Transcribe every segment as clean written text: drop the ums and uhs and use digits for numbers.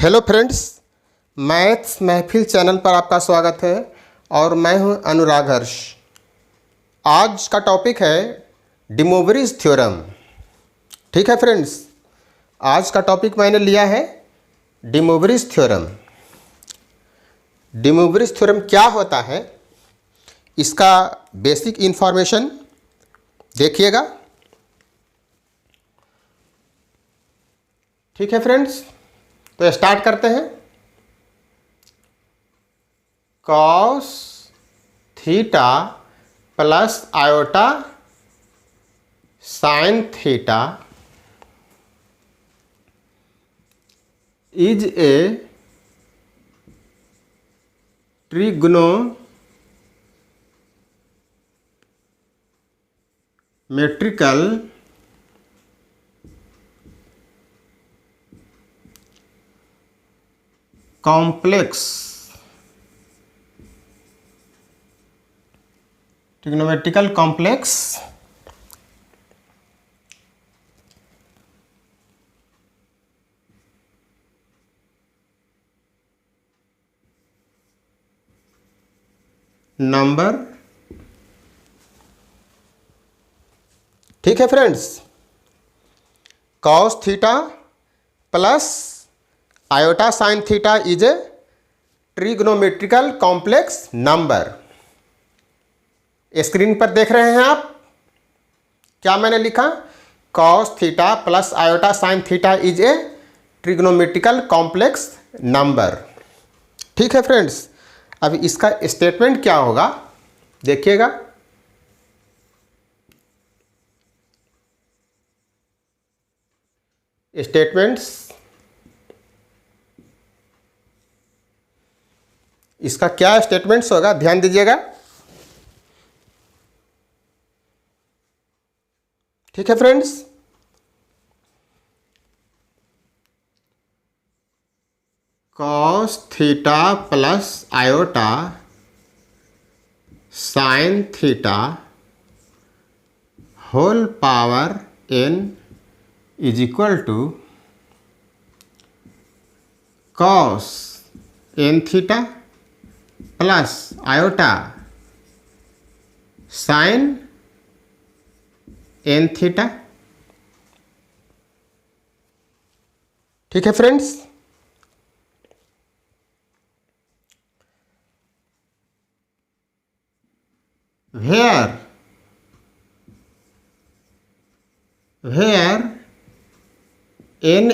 Hello friends, maths महफिल channel पर आपका स्वागत है और मैं हूं अनुराग हर्ष। आज का टॉपिक है डिमोवरीज थ्योरम। ठीक है फ्रेंड्स, आज का टॉपिक मैंने लिया है डिमोवरीज थ्योरम। डिमोवरीज थ्योरम क्या होता है, इसका बेसिक इन्फॉर्मेशन देखिएगा। ठीक है फ्रेंड्स, तो स्टार्ट करते हैं। Cos theta plus iota sine theta is a trigonometrical complex number. ठीक है friends, cos theta plus iota sine theta is a trigonometrical complex number. Screen पर देख रहे हैं आप, क्या मैंने लिखा? Cos theta plus iota sine theta is a trigonometrical complex number. ठीक है फ्रेंड्स, अब इसका स्टेटमेंट क्या होगा देखिएगा। स्टेटमेंट्स, इसका क्या स्टेटमेंट्स होगा, ध्यान दीजिएगा। ठीक है friends, cos theta plus iota sine theta whole power n is equal to cos n theta plus iota sine n theta. ठीक है friends, where n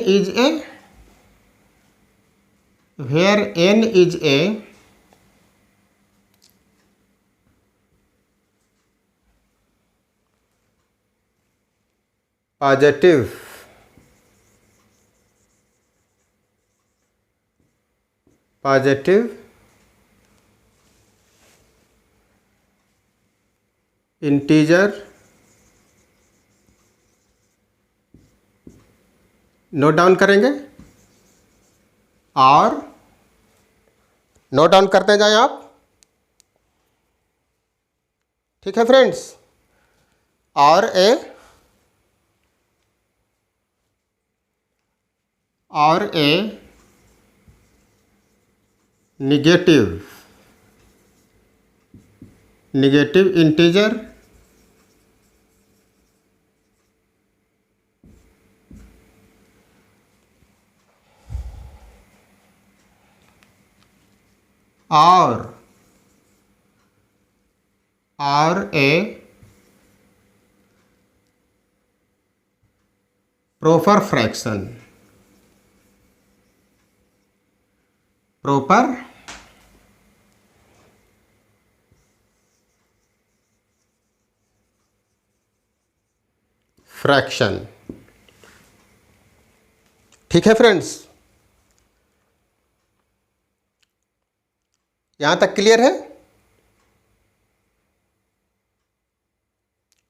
is a positive integer, note down करेंगे और note down करते जाएं आप। ठीक है friends, और ए निगेटिव इंटीजर और ए प्रॉपर फ्रैक्शन ठीक है फ्रेंड्स, यहां तक क्लियर है?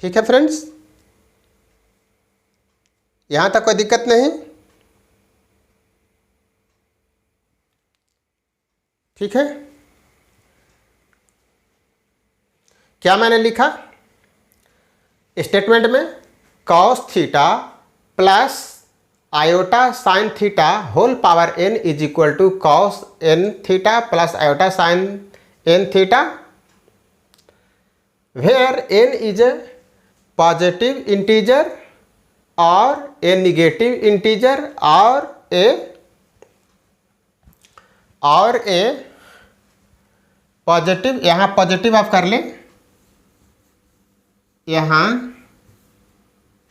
ठीक है फ्रेंड्स, यहां तक कोई दिक्कत नहीं? ठीक है, क्या मैंने लिखा स्टेटमेंट में? Cos theta plus iota sine theta whole power n is equal to cos n theta plus iota sine n theta, where n is a positive integer और ए निगेटिव इंटीजर और ए पॉजिटिव, यहाँ positive आप कर लें,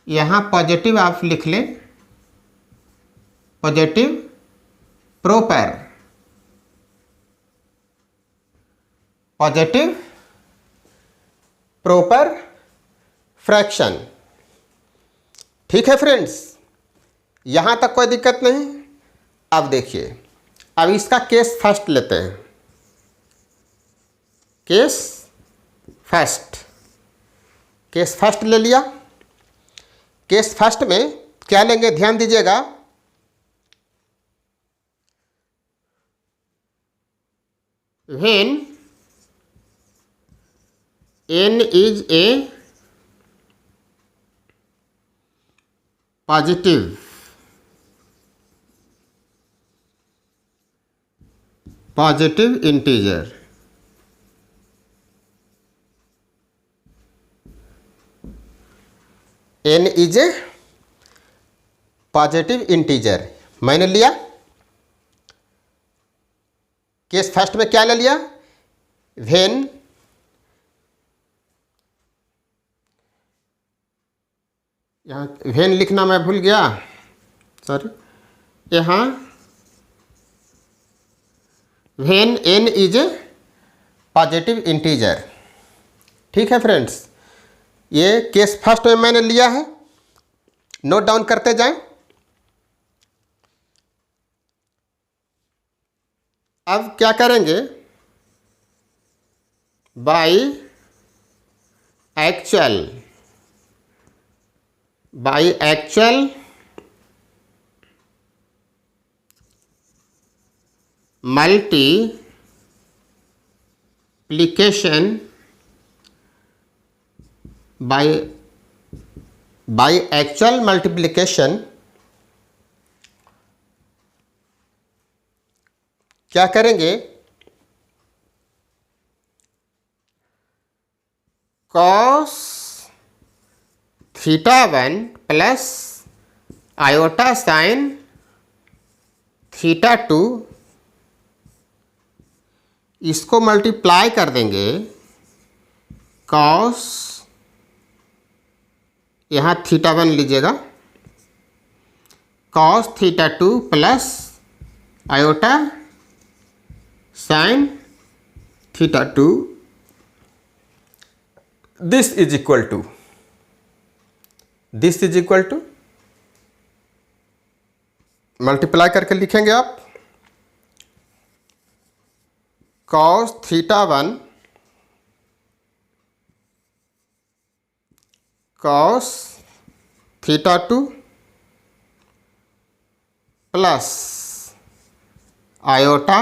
यहाँ positive आप लिख लें, positive proper, positive proper fraction. ठीक है फ्रेंड्स, यहाँ तक कोई दिक्कत नहीं। अब देखिए, अब इसका केस फर्स्ट लेते हैं। केस फर्स्ट ले लिया। केस फर्स्ट में क्या लेंगे, ध्यान दीजिएगा। When n is a positive integer, n is a positive integer मैंने लिया। केस फर्स्ट में क्या ले लिया, व्हेन यहाँ व्हेन लिखना मैं भूल गया, सॉरी। यहाँ when n is a positive integer. ठीक है फ्रेंड्स, ये केस फर्स्ट में मैंने लिया है, नोट डाउन करते जाएं। अब क्या करेंगे, by actual multiplication by actual multiplication क्या करेंगे, cos theta 1 plus iota sine theta 2, इसको मल्टीप्लाई कर देंगे, कॉस, यहाँ थीटा 1 लीजिएगा, cos theta 2 plus iota sine theta 2, this is equal to multiply करके लिखेंगे आप, cos theta 1 cos theta 2 plus iota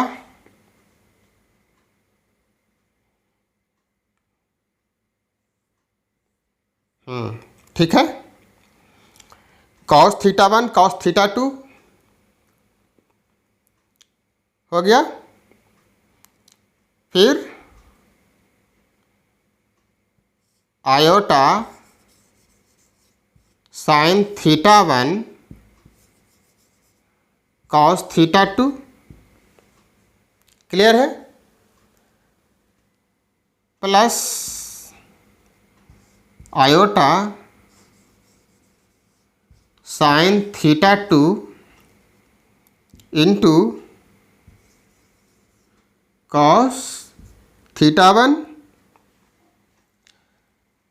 ठीक है, कॉस थीटा 1 कॉस थीटा 2 हो गया। फिर iota sine theta 1 cos theta 2, clear है, plus iota sine theta 2 into cos theta 1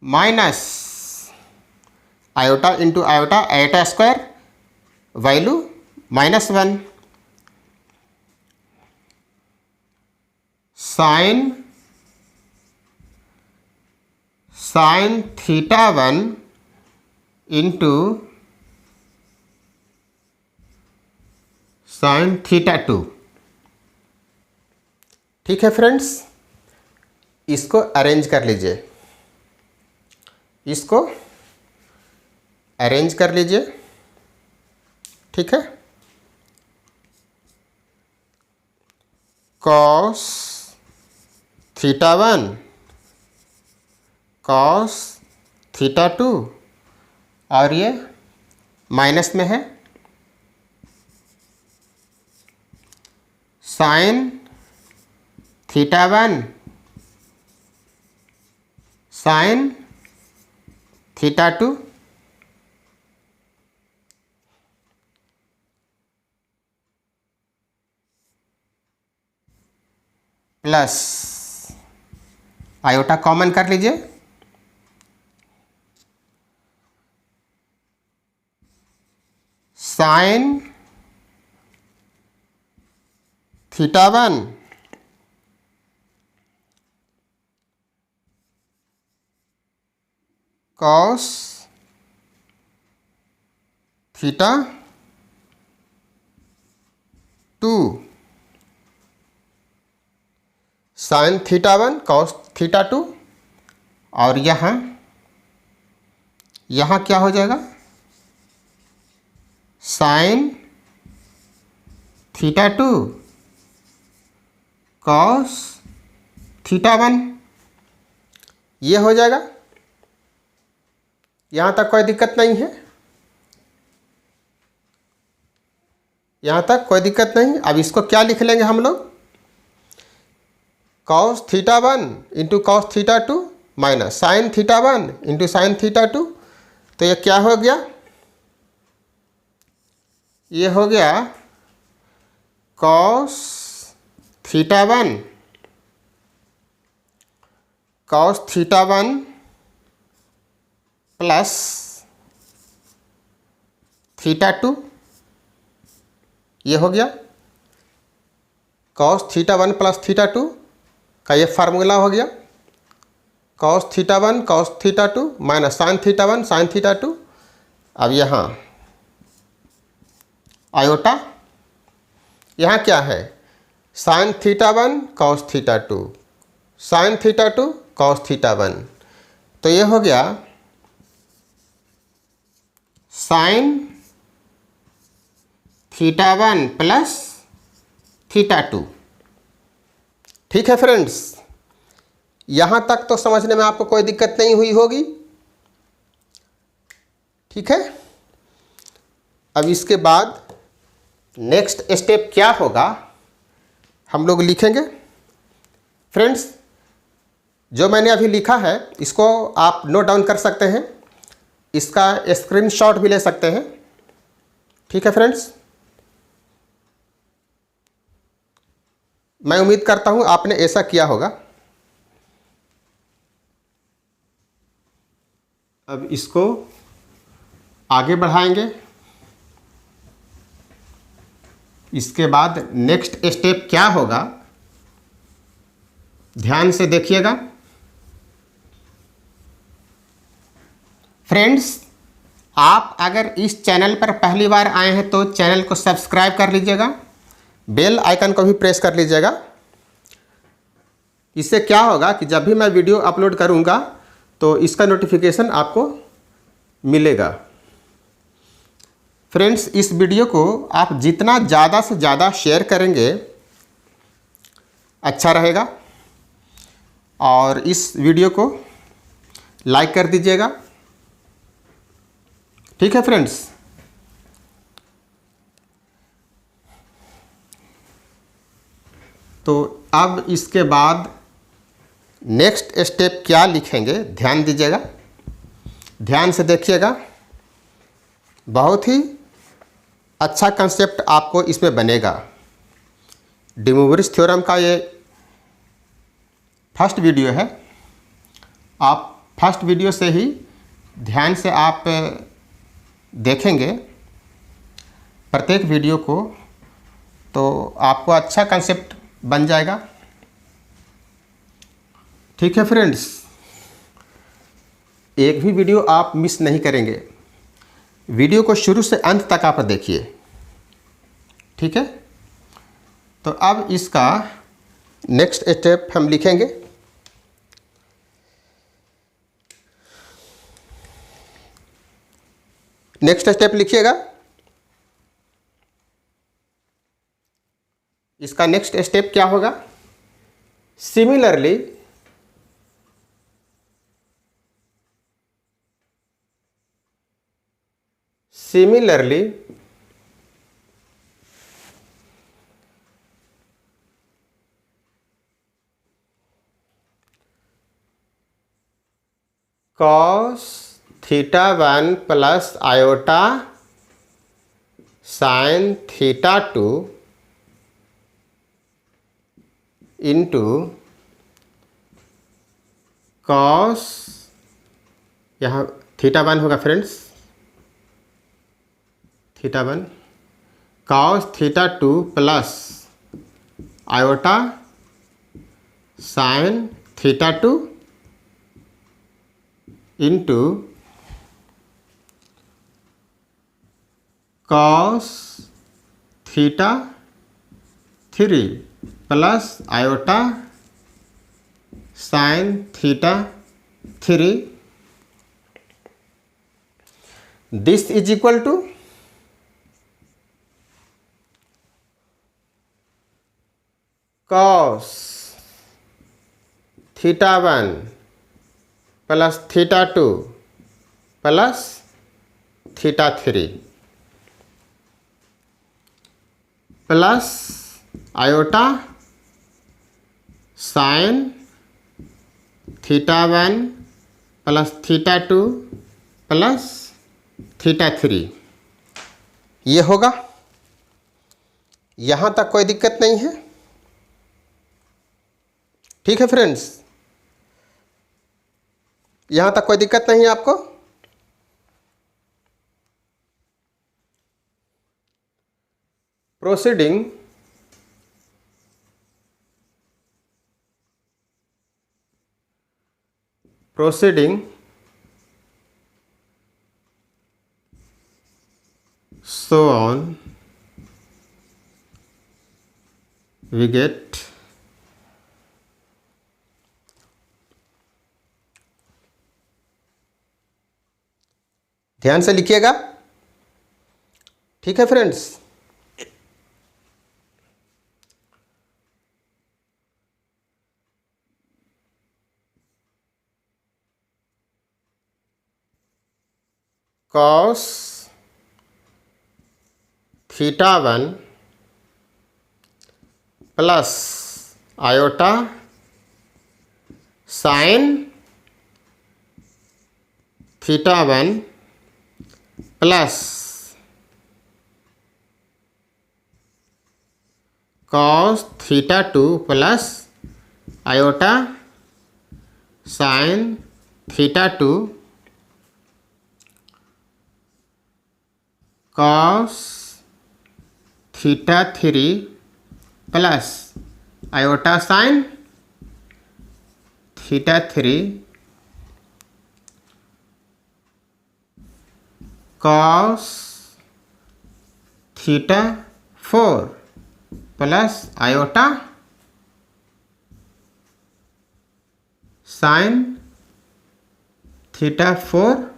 minus iota into iota, iota square, value -1, sine theta 1 into sine theta 2। ठीक है friends, इसको arrange कर लीजिए, इसको अरेंज कर लीजिए। ठीक है। कॉस थीटा 1 कॉस थीटा 2 और ये माइनस में है sign theta 1 sine theta 2 plus iota common कर लीजिए, sign theta 1 cos theta 2 sign theta 1 cos theta 2 और यहाँ क्या हो जाएगा साइन थीटा 2 कॉस थीटा 1 ये हो जाएगा। यहाँ तक कोई दिक्कत नहीं है, यहाँ तक कोई दिक्कत नहीं। अब इसको क्या लिख लेंगे हम लोग, cos theta 1 into cos theta 2 minus sign theta 1 into sine theta 2। तो ये क्या हो गया, ये हो गया कॉस थीटा 1 प्लस थीटा 2 ये हो गया कॉस थीटा 1 प्लस थीटा 2 का ये फार्मूला हो गया cos theta 1 cos theta 2 minus sign theta 1 sine theta 2। अब यहाँ आयोटा, यहाँ क्या है sign theta 1 cos theta 2 sign theta 2 cos theta 1। तो ये हो गया साइन थीटा 1 प्लस थीटा 2। ठीक है फ्रेंड्स, यहाँ तक तो समझने में आपको कोई दिक्कत नहीं हुई होगी। ठीक है, अब इसके बाद नेक्स्ट स्टेप क्या होगा हम लोग लिखेंगे। फ्रेंड्स, जो मैंने अभी लिखा है इसको आप नोट डाउन कर सकते हैं, इसका स्क्रीनशॉट भी ले सकते हैं। ठीक है फ्रेंड्स, मैं उम्मीद करता हूं आपने ऐसा किया होगा। अब इसको आगे बढ़ाएंगे। इसके बाद नेक्स्ट स्टेप क्या होगा ध्यान से देखिएगा। फ्रेंड्स, आप अगर इस चैनल पर पहली बार आए हैं तो चैनल को सब्सक्राइब कर लीजिएगा, बेल आइकन को भी प्रेस कर लीजिएगा। इससे क्या होगा कि जब भी मैं वीडियो अपलोड करूंगा तो इसका नोटिफिकेशन आपको मिलेगा। फ्रेंड्स, इस वीडियो को आप जितना ज़्यादा से ज़्यादा शेयर करेंगे अच्छा रहेगा, और इस वीडियो को लाइक कर दीजिएगा। ठीक है फ्रेंड्स, तो अब इसके बाद नेक्स्ट स्टेप क्या लिखेंगे ध्यान दीजिएगा, ध्यान से देखिएगा। बहुत ही अच्छा कंसेप्ट आपको इसमें बनेगा। डी मोवरिज थ्योरम का ये फर्स्ट वीडियो है। आप फर्स्ट वीडियो से ही ध्यान से आप देखेंगे प्रत्येक वीडियो को, तो आपको अच्छा कंसेप्ट बन जाएगा। ठीक है फ्रेंड्स, एक भी वीडियो आप मिस नहीं करेंगे। वीडियो को शुरू से अंत तक आप देखिए। ठीक है, तो अब इसका नेक्स्ट स्टेप हम लिखेंगे। नेक्स्ट स्टेप लिखिएगा, इसका नेक्स्ट स्टेप क्या होगा? Similarly cos theta 1 plus iota sine theta 2 into cos, यहाँ थीटा 1 होगा friends, theta 1 cos theta 2 plus iota sine theta 2 into cos theta 3 plus iota sine theta 3, this is equal to cos theta 1 plus theta 2 plus theta 3 plus iota sine theta 1 plus theta 2 plus theta 3, ये होगा। यहाँ तक कोई दिक्कत नहीं है, ठीक है फ्रेंड्स? यहाँ तक कोई दिक्कत नहीं है आपको? Proceeding so on, we get ध्यान से लिखिएगा, ठीक है friends? Cos theta 1 plus iota sine theta 1 plus cos theta 2 plus iota sine theta 2 cos theta 3 plus iota sine theta 3 cos theta 4 plus iota sine theta 4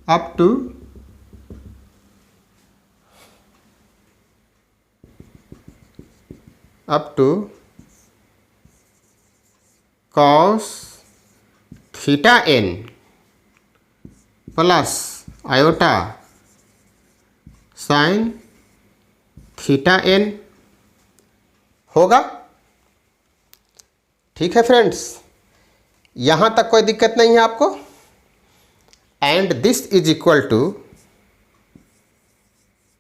up to cos theta n plus iota sine theta n होगा, ठीक है friends? यहाँ तक कोई दिक्कत नहीं है आपको? And this is equal to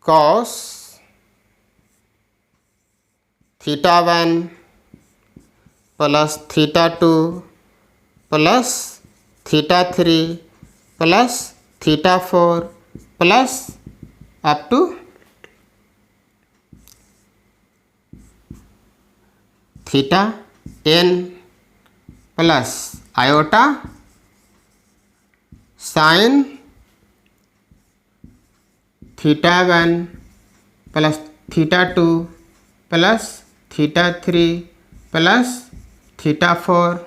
cos theta 1 plus theta 2 plus theta 3 plus theta 4 plus up to theta n plus iota sine theta 1 plus theta 2 plus theta 3 plus theta 4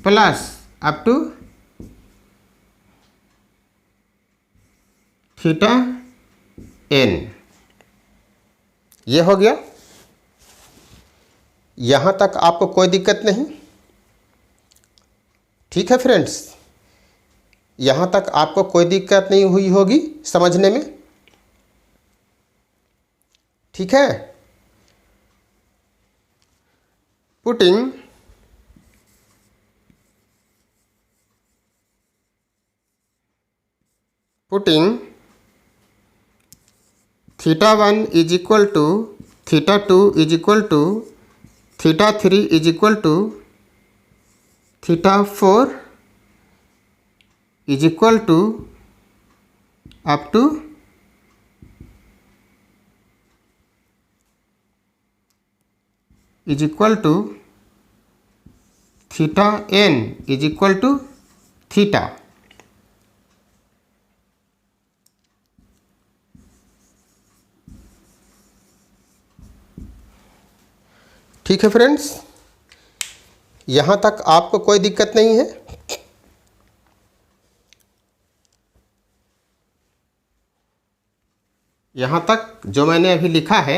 plus up to theta n. ये हो गया। यहाँ तक आपको कोई दिक्कत नहीं? ठीक है फ्रेंड्स, यहाँ तक आपको कोई दिक्कत नहीं हुई होगी समझने में? ठीक है। Putting θ1 is equal to θ2 is equal to θ3 is equal to θ4 is equal to up to is equal to θn is equal to theta. ठीक है फ्रेंड्स, यहाँ तक आपको कोई दिक्कत नहीं है? यहाँ तक जो मैंने अभी लिखा है,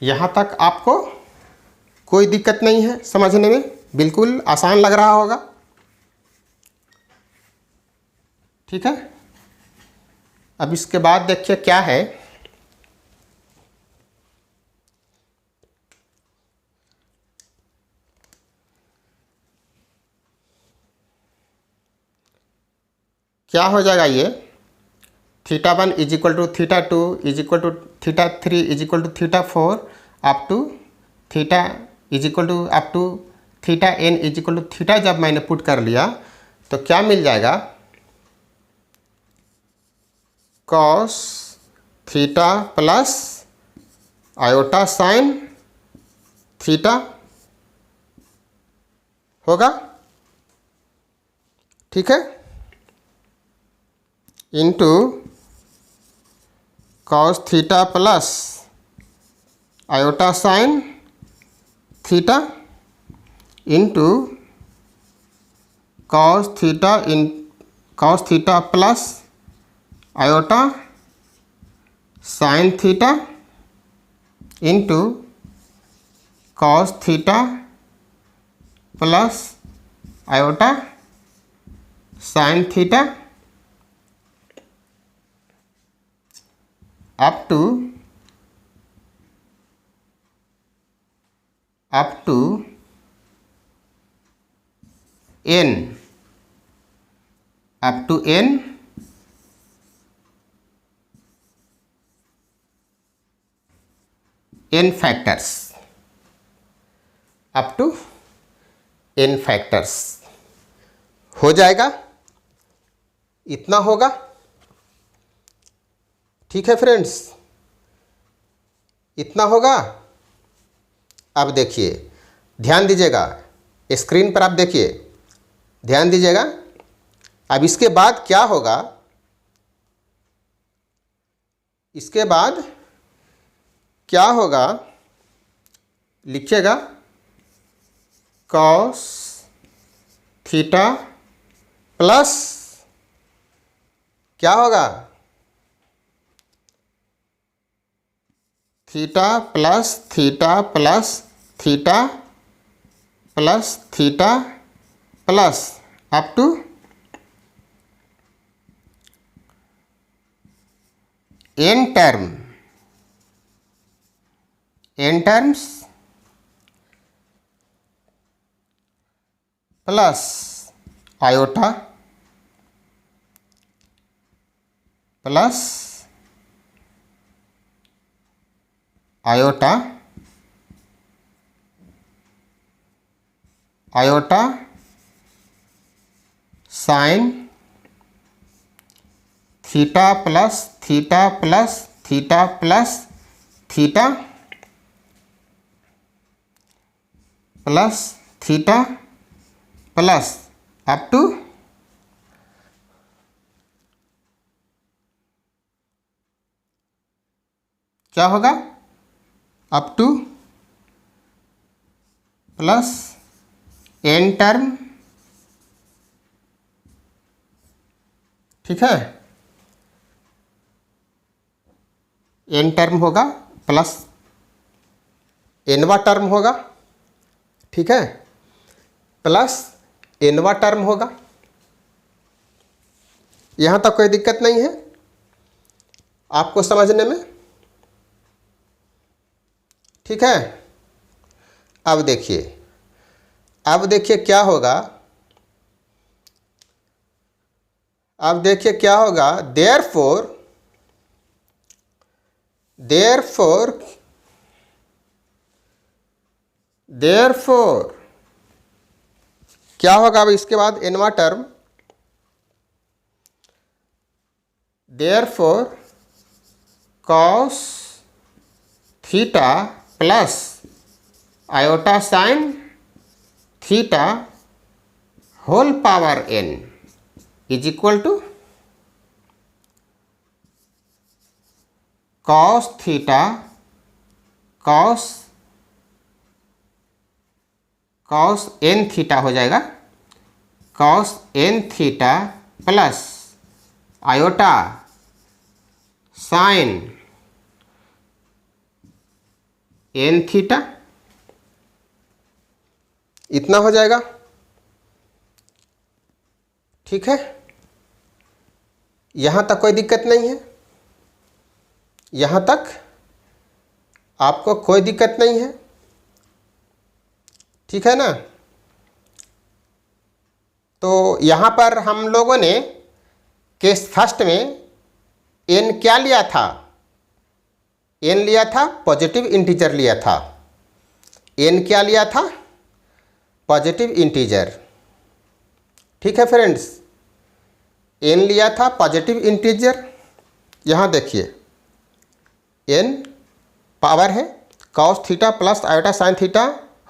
यहाँ तक आपको कोई दिक्कत नहीं है समझने में? बिल्कुल आसान लग रहा होगा। ठीक है। अब इसके बाद देखिए क्या है। क्या हो जाएगा ये? θ1 is equal to θ2 is equal to θ3 is equal to θ4 up to theta is equal to up to θn is equal to theta. जब मैंने पुट कर लिया तो क्या मिल जाएगा? Cos theta plus iota sine theta होगा। ठीक है। Into cos theta plus iota sine theta into cos theta plus iota sine theta into cos theta plus iota sine theta up to n up to n factors up to n factors हो जाएगा। इतना होगा। ठीक है friends, इतना होगा। अब देखिए, ध्यान दीजिएगा, स्क्रीन पर आप देखिए, ध्यान दीजिएगा। अब इसके बाद क्या होगा? इसके बाद क्या होगा लिखिएगा। कॉस थीटा प्लस क्या होगा? Theta plus theta plus theta plus theta plus up to n terms plus iota plus iota sine theta plus theta plus theta plus theta plus theta plus up to क्या होगा? Up to plus n term. ठीक है। N term होगा प्लस एनवा term होगा, ठीक है, प्लस एनवा टर्म होगा। यहाँ तक कोई दिक्कत नहीं है आपको समझने में, ठीक है। अब देखिए क्या होगा, अब देखिए क्या होगा। देयरफॉर क्या होगा अब इसके बाद एनवा term, therefore cos theta plus iota sine theta whole power n is equal to cos theta cos n theta हो जाएगा, cos n theta plus iota sine n theta, इतना हो जाएगा, ठीक है। यहाँ तक कोई दिक्कत नहीं है, यहाँ तक आपको कोई दिक्कत नहीं है, ठीक है ना। तो यहाँ पर हम लोगों ने केस फर्स्ट में n क्या लिया था, n लिया था पॉजिटिव इंटीजर लिया था, n क्या लिया था, पॉजिटिव इंटीजर, ठीक है फ्रेंड्स, n लिया था पॉजिटिव इंटीजर। यहाँ देखिए n पावर है cos theta plus iota sine theta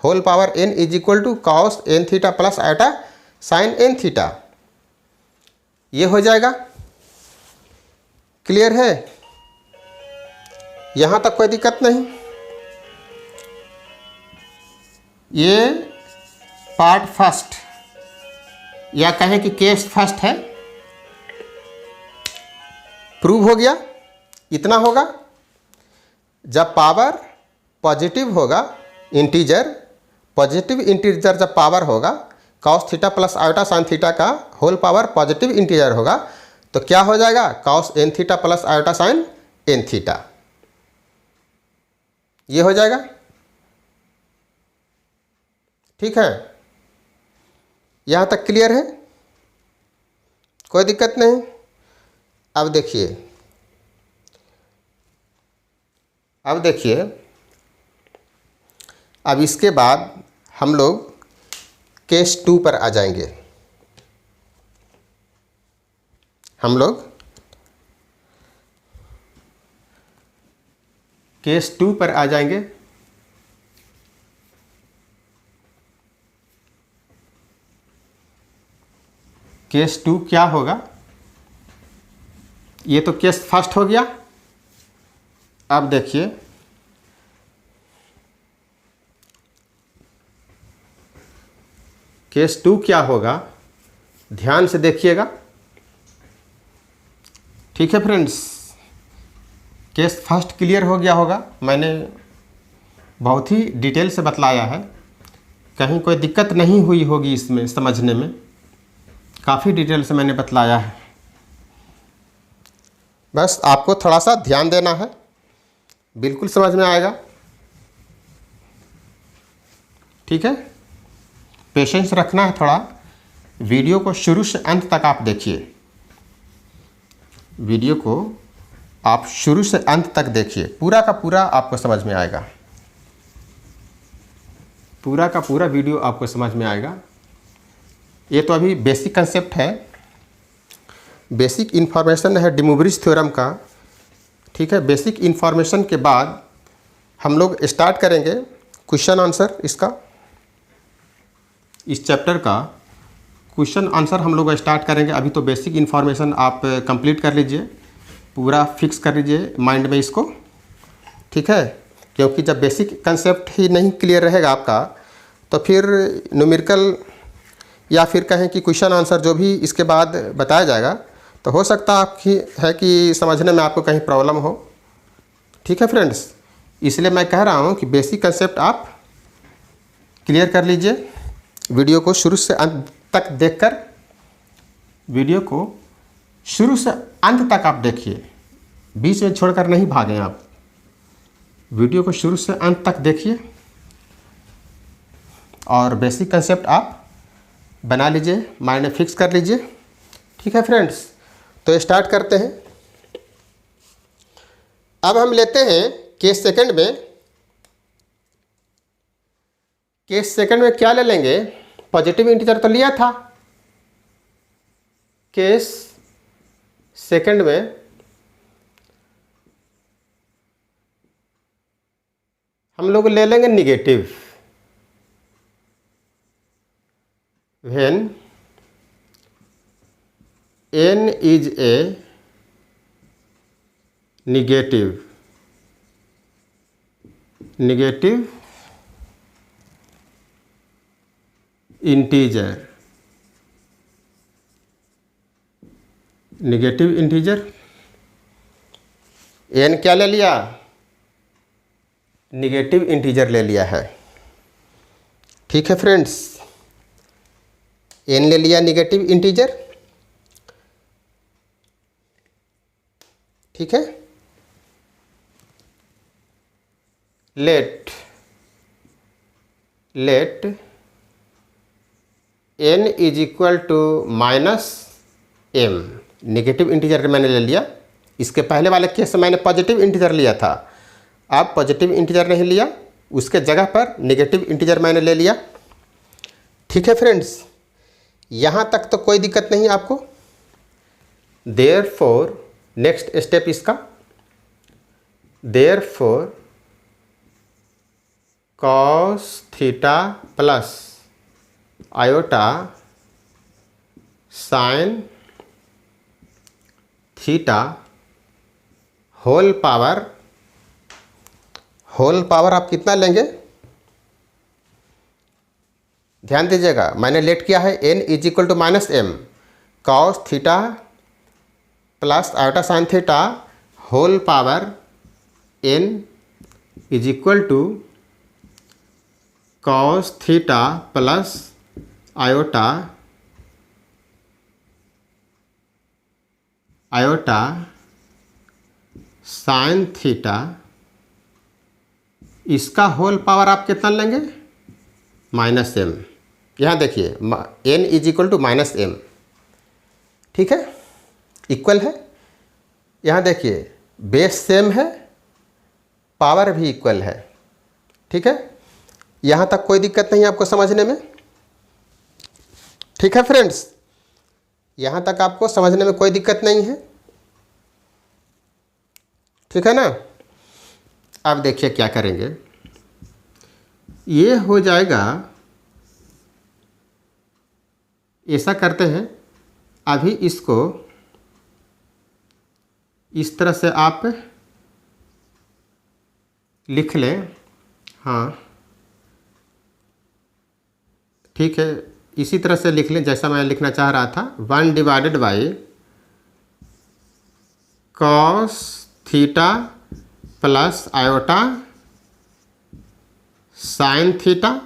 whole power n is equal to cos n theta plus iota sine n theta, ये हो जाएगा, क्लियर है, यहाँ तक कोई दिक्कत नहीं। ये पार्ट फर्स्ट या कहें कि केस फर्स्ट है, प्रूव हो गया। इतना होगा जब पावर पॉजिटिव होगा, इंटीजर पॉजिटिव इंटीजर जब पावर होगा, cos theta plus iota sine theta का होल पावर पॉजिटिव इंटीजर होगा, तो क्या हो जाएगा, cos n theta plus iota sine n theta, ये हो जाएगा, ठीक है। यहाँ तक क्लियर है, कोई दिक्कत नहीं। अब देखिए अब इसके बाद हम लोग केस 2 पर आ जाएंगे। हम लोग केस 2 पर आ जाएंगे। केस 2 क्या होगा, ये तो केस फर्स्ट हो गया। अब देखिए केस 2 क्या होगा, ध्यान से देखिएगा, ठीक है फ्रेंड्स। केस फर्स्ट क्लियर हो गया होगा, मैंने बहुत ही डिटेल से बतलाया है, कहीं कोई दिक्कत नहीं हुई होगी इसमें समझने में, काफ़ी डिटेल से मैंने बतलाया है, बस आपको थोड़ा सा ध्यान देना है, बिल्कुल समझ में आएगा, ठीक है। पेशेंस रखना है थोड़ा, वीडियो को शुरू से अंत तक आप देखिए, वीडियो को आप शुरू से अंत तक देखिए, पूरा का पूरा आपको समझ में आएगा, पूरा का पूरा वीडियो आपको समझ में आएगा। ये तो अभी बेसिक कंसेप्ट है, बेसिक इन्फॉर्मेशन है डी मोब्रिज थ्योरम का, ठीक है। बेसिक इन्फॉर्मेशन के बाद हम लोग स्टार्ट करेंगे क्वेश्चन आंसर, इसका इस चैप्टर का क्वेश्चन आंसर हम लोग स्टार्ट करेंगे। अभी तो बेसिक इन्फॉर्मेशन आप कंप्लीट कर लीजिए, पूरा फिक्स कर लीजिए माइंड में इसको, ठीक है। क्योंकि जब बेसिक कंसेप्ट ही नहीं क्लियर रहेगा आपका, तो फिर न्यूमेरिकल या फिर कहें कि क्वेश्चन आंसर जो भी इसके बाद बताया जाएगा, तो हो सकता है कि समझने में आपको कहीं प्रॉब्लम हो, ठीक है फ्रेंड्स, इसलिए मैं कह रहा हूँ कि बेसिक कंसेप्ट आप क्लियर कर लीजिए। वीडियो को शुरू से अंत तक देखकर, वीडियो को शुरू से अंत तक आप देखिए, बीच में छोड़कर नहीं भागें आप। वीडियो को शुरू से अंत तक देखिए और बेसिक कंसेप्ट आप बना लीजिए, माइंड में फिक्स कर लीजिए। ठीक है फ्रेंड्स, तो स्टार्ट करते हैं। अब हम लेते हैं केस सेकंड में। केस सेकंड में क्या ले लेंगे? पॉजिटिव इंटीजर तो लिया था। केस सेकंड में हम लोग ले लेंगे negative. When n is A negative integer, n क्या ले लिया? निगेटिव इंटीजर ले लिया है। ठीक है फ्रेंड्स, n ले लिया निगेटिव इंटीजर। ठीक है, let n is equal to minus m। Negative integer मैंने ले लिया। इसके पहले वाले केस में मैंने पॉजिटिव इंटीजर लिया था, अब पॉजिटिव इंटीजर नहीं लिया, उसके जगह पर निगेटिव इंटीजर मैंने ले लिया। ठीक है फ्रेंड्स, यहाँ तक तो कोई दिक्कत नहीं आपको। देयरफॉर नेक्स्ट स्टेप इसका, therefore cos theta plus iota sine theta whole power आप कितना लेंगे? ध्यान दीजिएगा, मैंने लेट किया है n is equal to minus m cos theta plus iota sine theta whole power n is equal to cos theta plus iota sine theta. इसका whole power आप कितना लेंगे? Minus m. यहाँ देखिए n is equal to minus m. ठीक है, equal है। यहाँ देखिए बेस सेम है, पावर भी इक्वल है। ठीक है, यहाँ तक कोई दिक्कत नहीं आपको समझने में। ठीक है फ्रेंड्स, यहाँ तक आपको समझने में कोई दिक्कत नहीं है। ठीक है ना। अब देखिए क्या करेंगे, ये हो जाएगा, ऐसा करते हैं, अभी इसको इस तरह से आप लिख लें। हाँ ठीक है, इसी तरह से लिख लें जैसा मैं लिखना चाह रहा था। 1 divided by cos theta plus iota sine theta,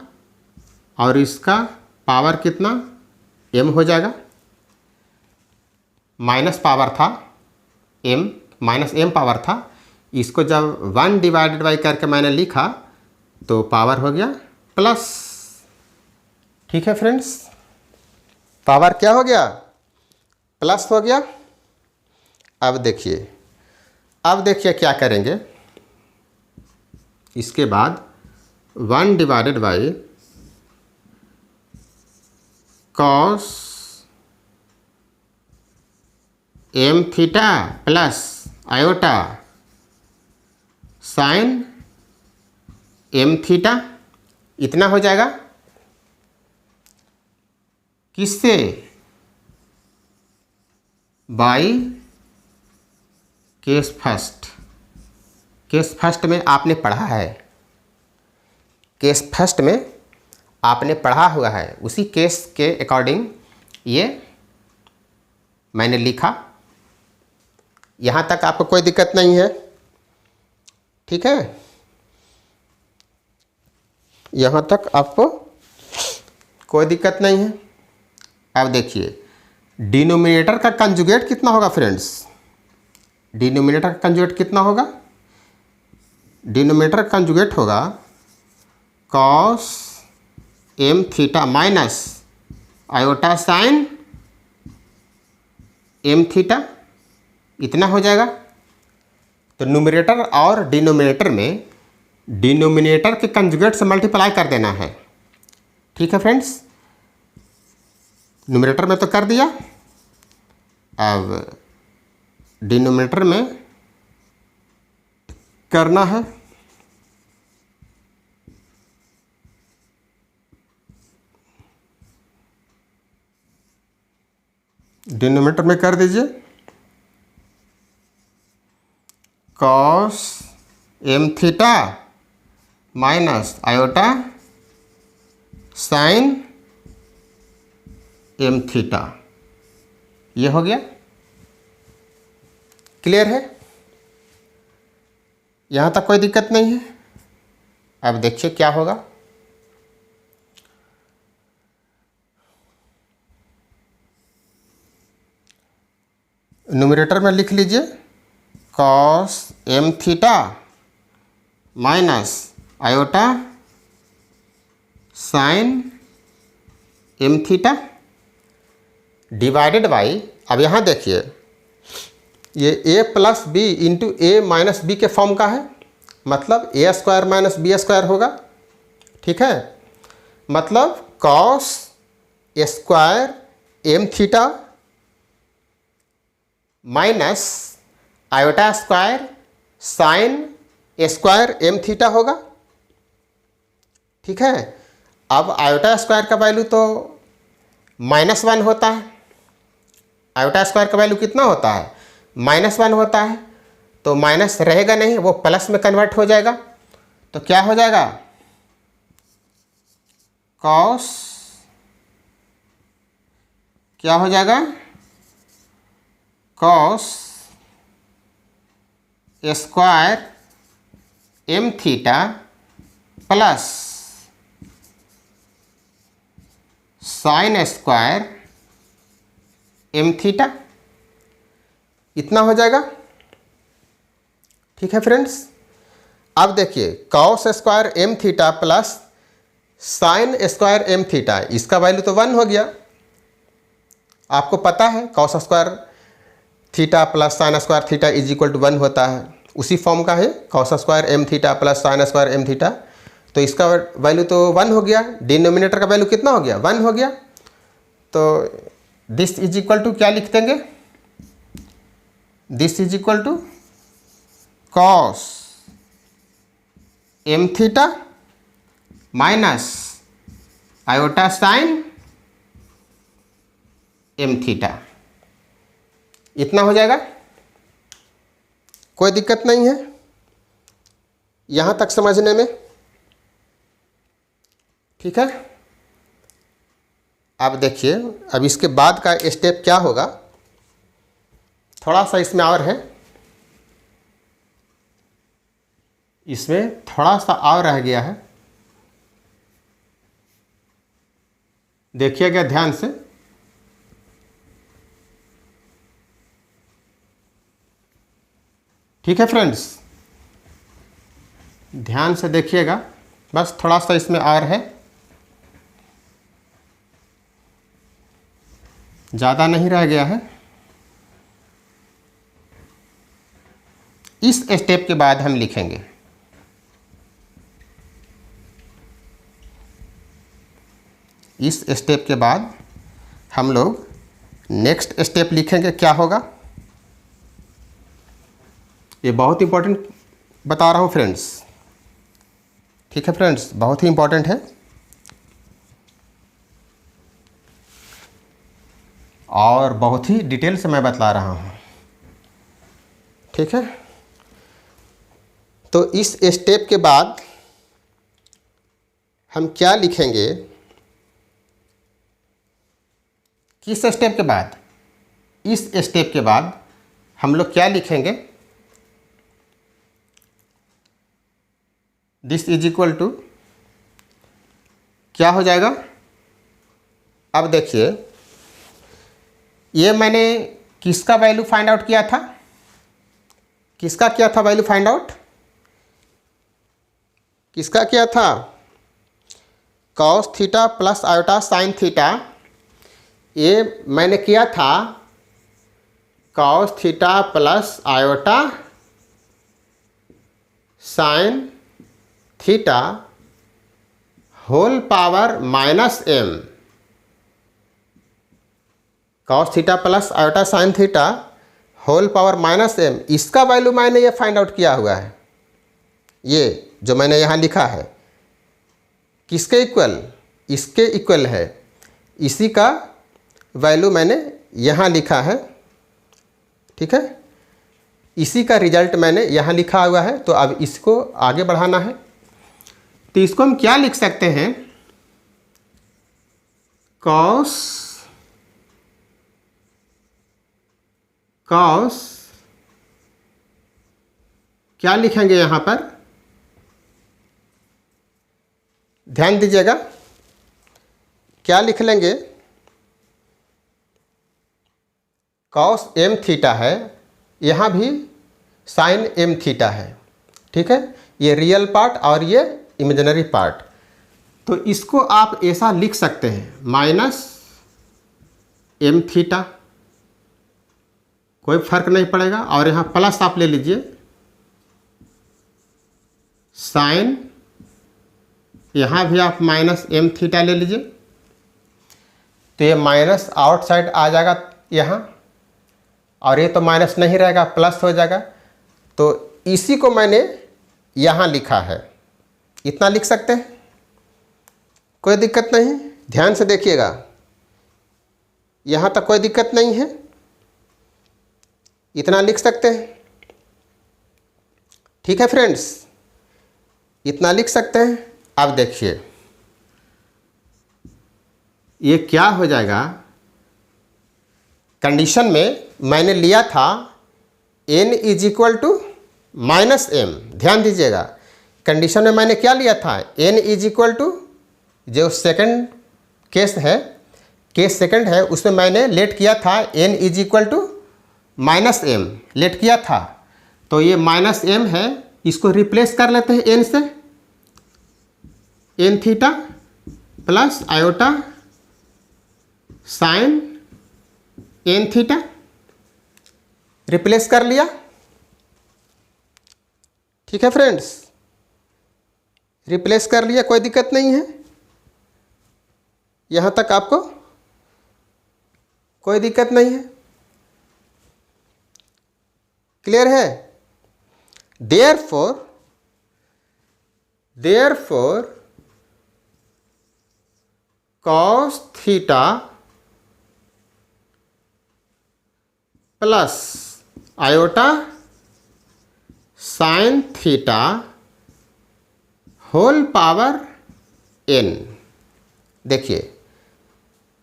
और इसका पावर कितना? m हो जाएगा। माइनस पावर था m, माइनस m पावर था। इसको जब 1 डिवाइडेड बाई करके मैंने लिखा तो पावर हो गया प्लस। ठीक है फ्रेंड्स, पावर क्या हो गया? प्लस हो गया। अब देखिए क्या करेंगे। इसके बाद 1 divided by cos m theta plus iota sign m theta, इतना हो जाएगा। किससे? By case first. Case first में आपने पढ़ा है, केस फर्स्ट में आपने पढ़ा हुआ है, उसी केस के अकॉर्डिंग ये मैंने लिखा। यहाँ तक आपको कोई दिक्कत नहीं है। ठीक है, यहाँ तक आपको कोई दिक्कत नहीं है। अब देखिए डिनोमिनेटर का कंजुगेट कितना होगा फ्रेंड्स, डिनोमिनेटर का कंजुगेट कितना होगा, डिनोमिनेटर का कंजुगेट होगा cos m theta minus iota sine m theta, इतना हो जाएगा। तो न्यूमरेटर और डिनोमिनेटर में डिनोमिनेटर के कंजुगेट से मल्टीप्लाई कर देना है। ठीक है फ्रेंड्स, न्यूमरेटर में तो कर दिया, अब डिनोमिनेटर में करना है। डिनोमिनेटर में कर दीजिए cos m theta minus iota sine m theta, ये हो गया। क्लियर है, यहाँ तक कोई दिक्कत नहीं है। अब देखिए क्या होगा, न्यूमरेटर में लिख लीजिए cos m theta minus iota sine m theta divided by, अब यहाँ देखिए ये a plus b into a minus b के फॉर्म का है, मतलब a square minus b square होगा। ठीक है, मतलब cos square m theta minus iota square sine square m theta होगा। ठीक है, अब आयोटा स्क्वायर का वैल्यू तो -1 होता है, आयोटा स्क्वायर का वैल्यू कितना होता है, -1 होता है, तो माइनस रहेगा नहीं, वो प्लस में कन्वर्ट हो जाएगा। तो क्या हो जाएगा, कॉस क्या हो जाएगा, cos square m theta plus sine square m theta, इतना हो जाएगा। ठीक है फ्रेंड्स, अब देखिए cos square m theta plus sine square m theta, इसका वैल्यू तो 1 हो गया। आपको पता है cos square theta plus sine square theta is equal to 1 होता है, उसी फॉर्म का है cos square m theta plus sine square m theta, तो इसका वैल्यू तो 1 हो गया, डिनोमिनेटर का वैल्यू कितना हो गया, 1 हो गया। तो दिस इज इक्वल टू क्या लिख देंगे, this is equal to cos m theta minus iota sine m theta, इतना हो जाएगा। कोई दिक्कत नहीं है यहाँ तक समझने में। ठीक है, अब देखिए अब इसके बाद का स्टेप क्या होगा, थोड़ा सा इसमें और है, इसमें थोड़ा सा और रह गया है, देखिएगा ध्यान से। ठीक है फ्रेंड्स, ध्यान से देखिएगा, बस थोड़ा सा इसमें और है, ज़्यादा नहीं रह गया है। इस स्टेप के बाद हम लिखेंगे इस स्टेप के बाद हम लोग नेक्स्ट स्टेप लिखेंगे, क्या होगा, ये बहुत इंपॉर्टेंट बता रहा हूँ फ्रेंड्स। ठीक है फ्रेंड्स, बहुत ही इंपॉर्टेंट है और बहुत ही डिटेल से मैं बतला रहा हूँ। ठीक है, तो इस स्टेप के बाद हम क्या लिखेंगे, किस स्टेप के बाद, इस स्टेप के बाद हम लोग क्या लिखेंगे, दिस इज इक्वल टू क्या हो जाएगा। अब देखिए ये मैंने किसका वैल्यू फाइंड आउट किया था, किसका किया था वैल्यू फाइंड आउट, किसका किया था, cos theta plus iota sine theta. ये मैंने किया था cos theta plus iota sine theta whole power minus m। Cos theta plus iota sine theta whole power minus m, इसका वैल्यू मैंने ये फाइंड आउट किया हुआ है। ये जो मैंने यहाँ लिखा है किसके इक्वल, इसके इक्वल है, इसी का वैल्यू मैंने यहाँ लिखा है। ठीक है, इसी का रिजल्ट मैंने यहाँ लिखा हुआ है। तो अब इसको आगे बढ़ाना है, तो इसको हम क्या लिख सकते हैं, कॉस क्या लिखेंगे यहाँ पर, ध्यान दीजिएगा क्या लिख लेंगे, कॉस m थीटा है, यहाँ भी साइन m थीटा है। ठीक है, ये रियल पार्ट और ये इमेजिनरी पार्ट। तो इसको आप ऐसा लिख सकते हैं माइनस m थीटा, कोई फर्क नहीं पड़ेगा, और यहाँ प्लस आप ले लीजिए साइन, यहाँ भी आप माइनस m थीटा ले लीजिए। तो ये माइनस आउटसाइड आ जाएगा यहाँ, और ये तो माइनस नहीं रहेगा, प्लस हो जाएगा। तो इसी को मैंने यहाँ लिखा है, इतना लिख सकते हैं, कोई दिक्कत नहीं। ध्यान से देखिएगा, यहाँ तक कोई दिक्कत नहीं है, इतना लिख सकते हैं। ठीक है फ्रेंड्स, इतना लिख सकते हैं। अब देखिए ये क्या हो जाएगा, कंडीशन में मैंने लिया था n is equal to minus m। ध्यान दीजिएगा, कंडीशन में मैंने क्या लिया था, n इज इक्वल टू, जो सेकंड केस है, केस सेकंड है, उसमें मैंने लेट किया था n is equal to minus m, let किया था। तो ये माइनस m है, इसको रिप्लेस कर लेते हैं n से, n theta plus iota sine n theta, replace कर लिया। ठीक है फ्रेंड्स, रिप्लेस कर लिया, कोई दिक्कत नहीं है, यहाँ तक आपको कोई दिक्कत नहीं है, क्लियर है। Therefore cos theta plus iota sine theta whole power n। देखिए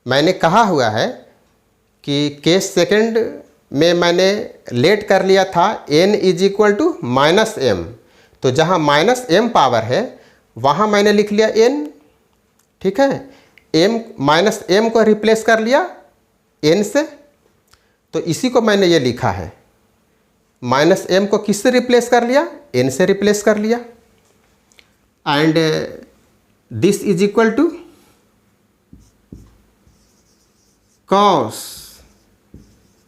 मैंने कहा हुआ है कि केस सेकंड में मैंने लेट कर लिया था n is equal to minus m। तो जहाँ माइनस m पावर है वहाँ मैंने लिख लिया n। ठीक है, m माइनस m को रिप्लेस कर लिया n से, तो इसी को मैंने ये लिखा है। माइनस m को किससे रिप्लेस कर लिया, n से रिप्लेस कर लिया। And this is equal to cos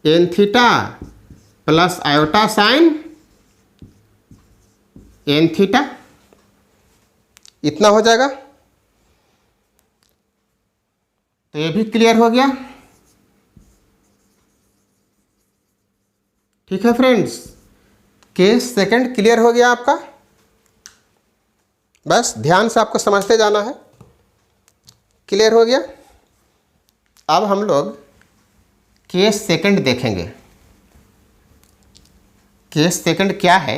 n theta plus iota sine n theta, इतना हो जाएगा। तो ये भी क्लियर हो गया। ठीक है फ्रेंड्स, केस सेकंड क्लियर हो गया आपका, बस ध्यान से आपको समझते जाना है। क्लियर हो गया। अब हम लोग केस सेकंड देखेंगे। केस सेकंड क्या है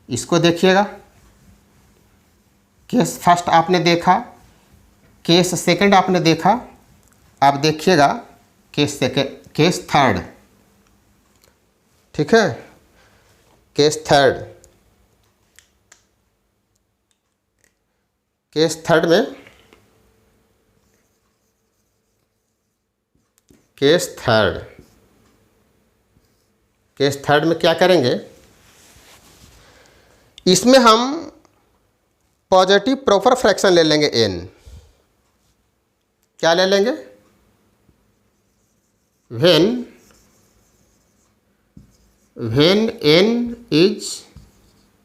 इसको देखिएगा। केस फर्स्ट आपने देखा, केस सेकंड आपने देखा, अब देखिएगा केस सेकंड, केस थर्ड। ठीक है, केस थर्ड। केस थर्ड में, केस थर्ड में क्या करेंगे, इसमें हम पॉजिटिव प्रॉपर फ्रैक्शन ले लेंगे n। क्या ले लेंगे, when n is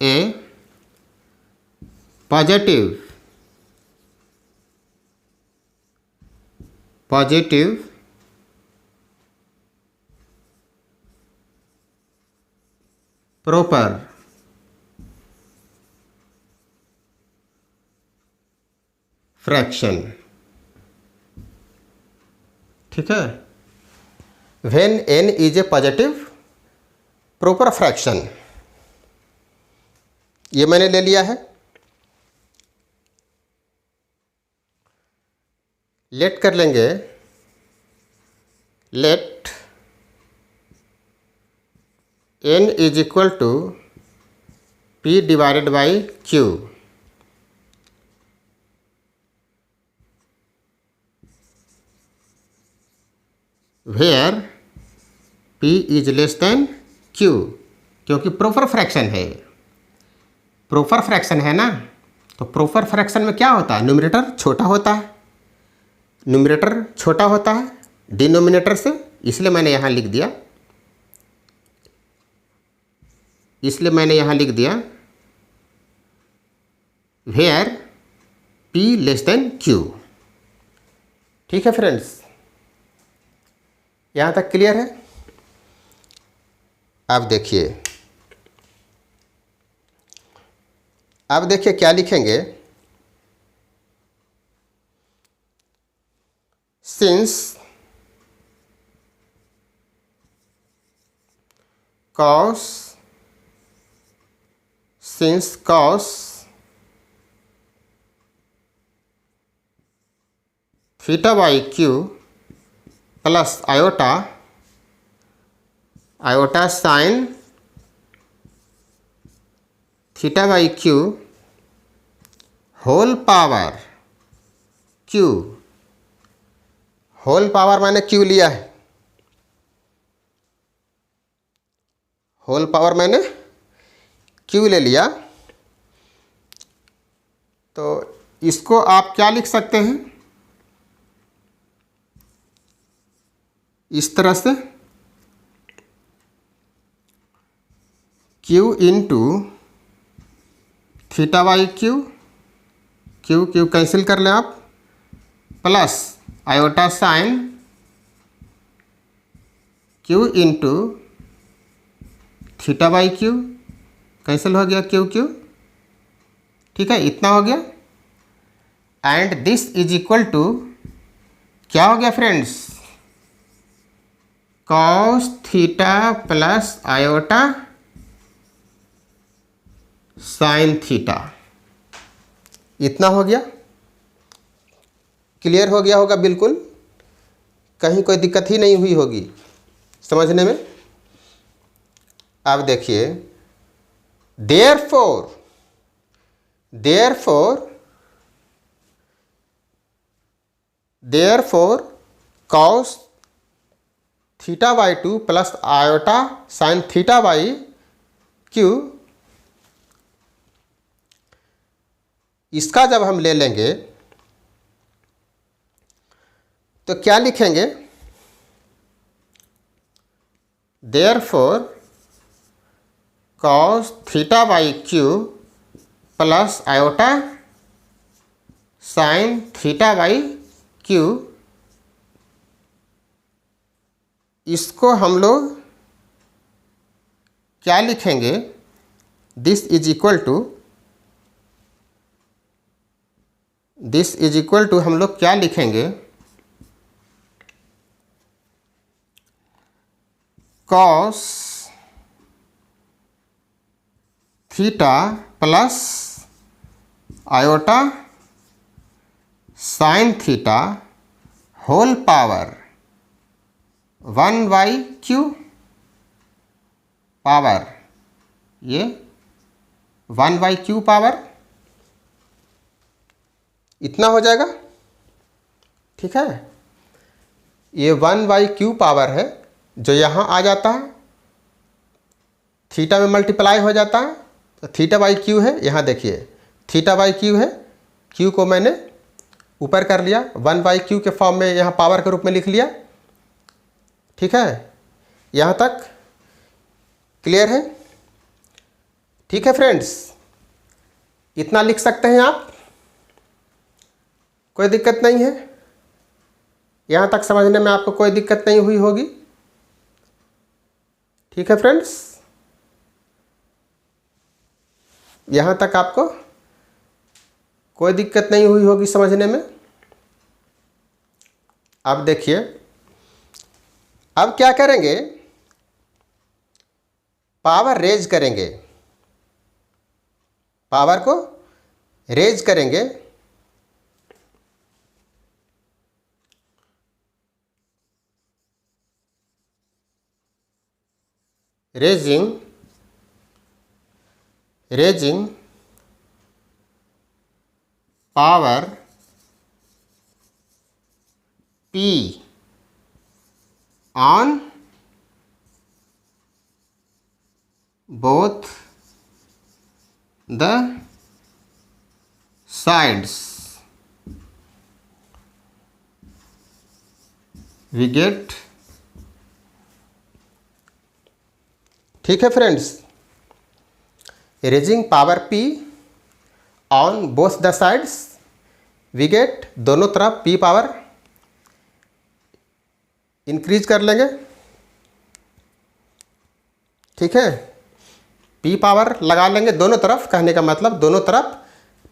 a positive proper fraction. ठीक है, when n is a positive proper fraction, ये मैंने ले लिया है। लेट कर लेंगे, let n is equal to p divided by q। Where p is less than q, क्योंकि प्रॉपर फ्रैक्शन है, प्रॉपर फ्रैक्शन है ना, तो प्रॉपर फ्रैक्शन में क्या होता है, न्यूमरेटर छोटा होता है, न्यूमरेटर छोटा होता है डिनोमिनेटर से, इसलिए मैंने यहाँ लिख दिया, where p less than q। ठीक है फ्रेंड्स, यहाँ तक क्लियर है। अब देखिए क्या लिखेंगे, since cos theta by q plus iota sine theta by q whole power q, whole power मैंने q लिया है, होल पावर मैंने q ले लिया, तो इसको आप क्या लिख सकते हैं, इस तरह से q into theta by q cancel कर लें आप, plus iota sine q into theta by q cancel हो गया q। ठीक है, इतना हो गया, and this is equal to क्या हो गया friends, cos theta plus iota sine theta, इतना हो गया। क्लियर हो गया होगा बिल्कुल, कहीं कोई दिक्कत ही नहीं हुई होगी समझने में। अब देखिए, therefore cos theta by 2 plus iota sine theta by q, इसका जब हम ले लेंगे तो क्या लिखेंगे, therefore cos theta by q plus iota sine theta by q, इसको हम लोग क्या लिखेंगे, दिस इज इक्वल टू हम लोग क्या लिखेंगे, cos theta plus iota sine theta whole power 1/q power, ये 1/q पावर, इतना हो जाएगा। ठीक है, ये 1/q पावर है जो यहाँ आ जाता है, थीटा में मल्टीप्लाई हो जाता है, तो θ/q है। यहाँ देखिए θ/q है, q को मैंने ऊपर कर लिया, 1/q के फॉर्म में यहाँ पावर के रूप में लिख लिया। ठीक है, यहाँ तक क्लियर है? ठीक है फ्रेंड्स, इतना लिख सकते हैं आप, कोई दिक्कत नहीं है। यहाँ तक समझने में आपको कोई दिक्कत नहीं हुई होगी। ठीक है फ्रेंड्स, यहाँ तक आपको कोई दिक्कत नहीं हुई होगी समझने में। अब देखिए, अब क्या करेंगे, पावर रेज करेंगे, पावर को रेज करेंगे। Raising power P on both the sides, we get। ठीक है फ्रेंड्स, raising power P on both the sides, we get, दोनों तरफ P पावर इंक्रीज कर लेंगे। ठीक है, P पावर लगा लेंगे दोनों तरफ, कहने का मतलब दोनों तरफ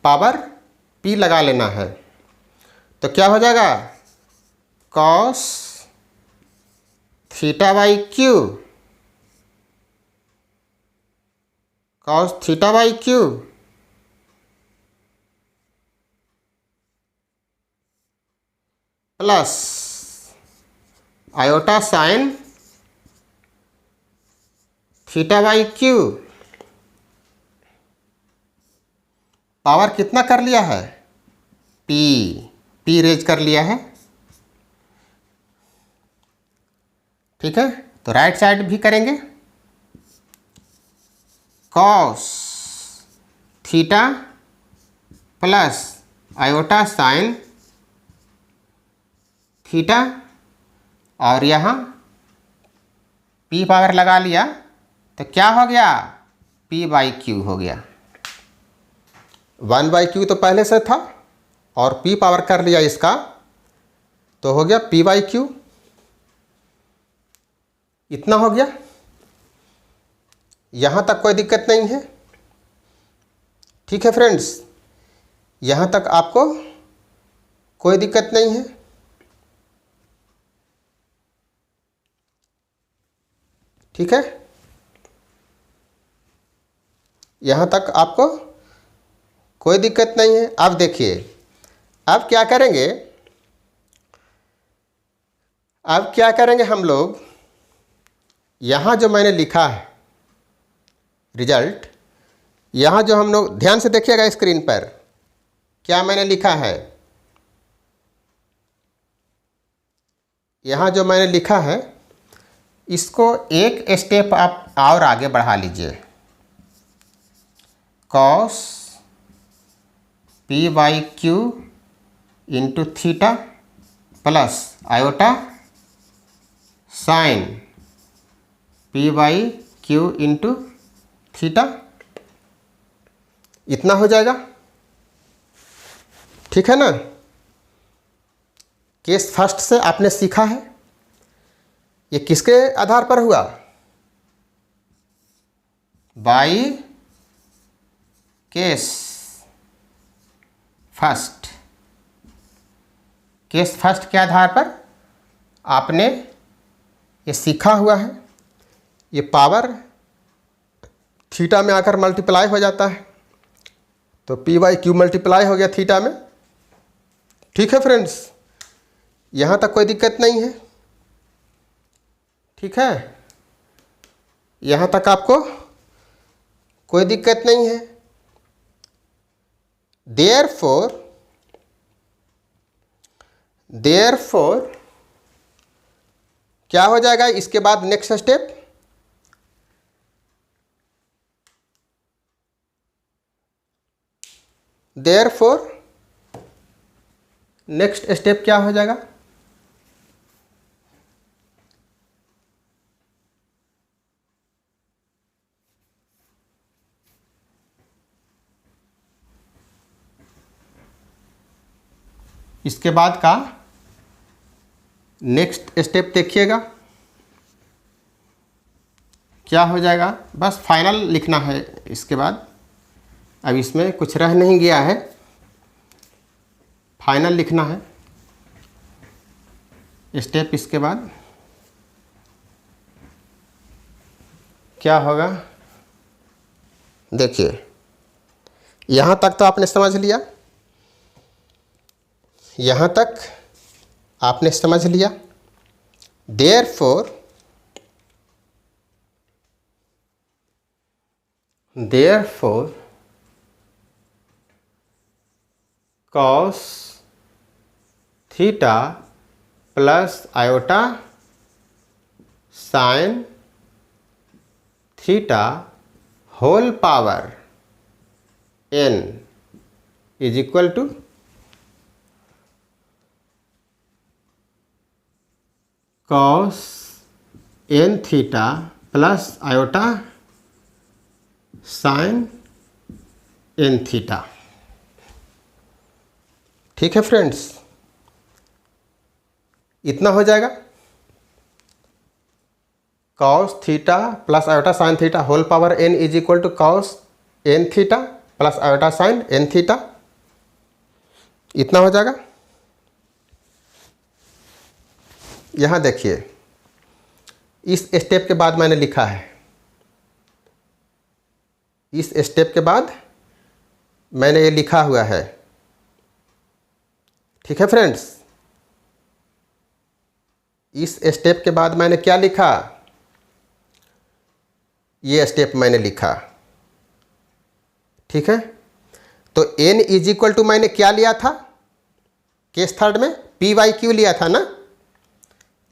पावर P लगा लेना है। तो क्या हो जाएगा, cos θ/q, cos θ/q plus iota sign θ/q। Power कितना कर लिया है, P रेज कर लिया है। ठीक है, तो राइट साइड भी करेंगे, cos theta plus iota sine theta, और यहाँ P पावर लगा लिया तो क्या हो गया, P/q हो गया। 1/q तो पहले से था और P पावर कर लिया इसका, तो हो गया P/q। इतना हो गया, यहाँ तक कोई दिक्कत नहीं है। ठीक है फ्रेंड्स, यहाँ तक आपको कोई दिक्कत नहीं है। ठीक है, यहाँ तक आपको कोई दिक्कत नहीं है। अब देखिए, अब क्या करेंगे, अब क्या करेंगे हम लोग, यहाँ जो मैंने लिखा है रिजल्ट, यहाँ जो हम लोग ध्यान से देखिएगा स्क्रीन पर, क्या मैंने लिखा है, यहाँ जो मैंने लिखा है इसको एक स्टेप आप और आगे बढ़ा लीजिए। cos P/q into theta plus iota sign P/q into theta, इतना हो जाएगा। ठीक है ना, केस फर्स्ट से आपने सीखा है। ये किसके आधार पर हुआ, by case first, case first के आधार पर आपने ये सीखा हुआ है। ये पावर थीटा में आकर मल्टीप्लाई हो जाता है, तो P/q मल्टीप्लाई हो गया थीटा में। ठीक है फ्रेंड्स, यहाँ तक कोई दिक्कत नहीं है। ठीक है, यहाँ तक आपको कोई दिक्कत नहीं है। देयरफॉर देयरफॉर क्या हो जाएगा इसके बाद next step, therefore next step क्या हो जाएगा, इसके बाद का नेक्स्ट स्टेप देखिएगा क्या हो जाएगा। बस फाइनल लिखना है इसके बाद, अब इसमें कुछ रह नहीं गया है, फाइनल लिखना है स्टेप। इसके बाद क्या होगा देखिए, यहाँ तक तो आपने समझ लिया, यहाँ तक आपने समझ लिया। Therefore cos theta plus iota sine theta whole power n is equal to cos n theta plus iota sine n theta. ठीक है फ्रेंड्स, इतना हो जाएगा। Cos theta plus iota sine theta whole power n is equal to cos n theta plus iota sine n theta, इतना हो जाएगा। यहाँ देखिए, इस स्टेप के बाद मैंने लिखा है, इस स्टेप के बाद मैंने ये लिखा हुआ है। ठीक है फ्रेंड्स, इस स्टेप के बाद मैंने क्या लिखा, ये स्टेप मैंने लिखा। ठीक है, तो n इज इक्वल टू मैंने क्या लिया था केस थर्ड में, पी वाई क्यू लिया था ना।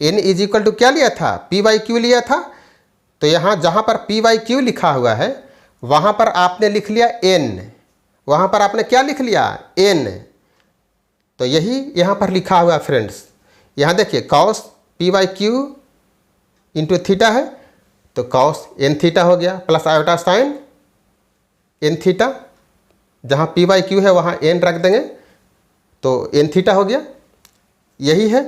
n इज इक्वल टू क्या लिया था, पी वाई क्यू लिया था। तो यहाँ जहाँ पर पी वाई क्यू लिखा हुआ है वहाँ पर आपने लिख लिया n, वहाँ पर आपने क्या लिख लिया n। तो यही यहाँ पर लिखा हुआ है फ्रेंड्स। यहाँ देखिए cos p by q into theta है, तो कॉस n थीटा हो गया plus iota sine n theta, जहाँ पी वाई क्यू है वहाँ n रख देंगे तो n थीटा हो गया, यही है।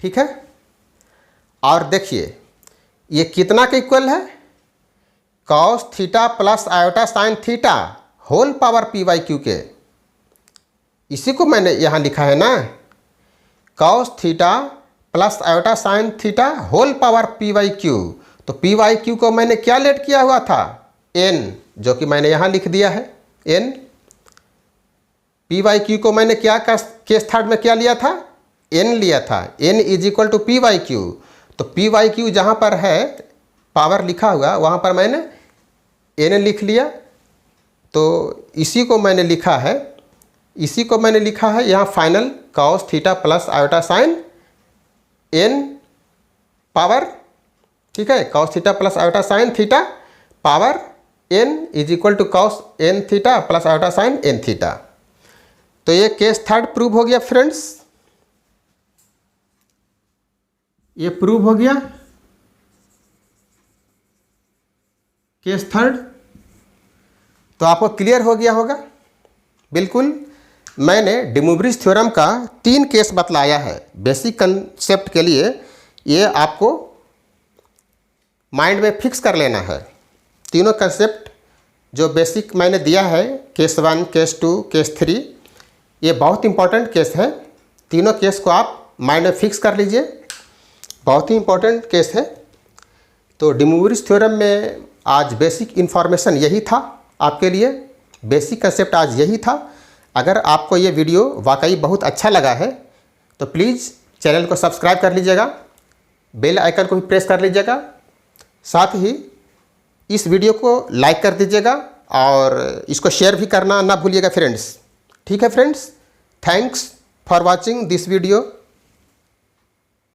ठीक है, और देखिए ये कितना के इक्वल है, cos theta plus iota sine theta whole power p by q के, इसी को मैंने यहाँ लिखा है ना, cos theta plus iota sine theta whole power p by q. तो पी वाई क्यू को मैंने क्या लेट किया हुआ था, n, जो कि मैंने यहाँ लिख दिया है n। पी वाई क्यू को मैंने क्या केस थर्ड में क्या लिया था, n लिया था, n is equal to p by q. तो पी वाई क्यू जहाँ पर है पावर लिखा हुआ वहाँ पर मैंने n लिख लिया, तो इसी को मैंने लिखा है, इसी को मैंने लिखा है यहाँ final cos theta plus iota sine n power. ठीक है, cos theta plus iota sine theta power n is equal to cos n theta plus iota sine n theta. तो ये केस थर्ड प्रूव हो गया फ्रेंड्स, ये prove हो गया case third. तो आपको क्लियर हो गया होगा बिल्कुल। मैंने डी मोवरीज थ्योरम का 3 केस बतलाया है बेसिक कंसेप्ट के लिए, ये आपको माइंड में फिक्स कर लेना है। तीनों कंसेप्ट जो बेसिक मैंने दिया है, केस 1, केस 2, केस 3, ये बहुत इंपॉर्टेंट केस है। तीनों केस को आप माइंड में फिक्स कर लीजिए, बहुत ही इंपॉर्टेंट केस है। तो डी मोवरीज थ्योरम में आज बेसिक इन्फॉर्मेशन यही था आपके लिए, बेसिक कंसेप्ट आज यही था। अगर आपको ये वीडियो वाकई बहुत अच्छा लगा है तो प्लीज़ चैनल को सब्सक्राइब कर लीजिएगा, बेल आइकन को भी प्रेस कर लीजिएगा, साथ ही इस वीडियो को लाइक कर दीजिएगा और इसको शेयर भी करना ना भूलिएगा फ्रेंड्स। ठीक है friends, Thanks for watching this video.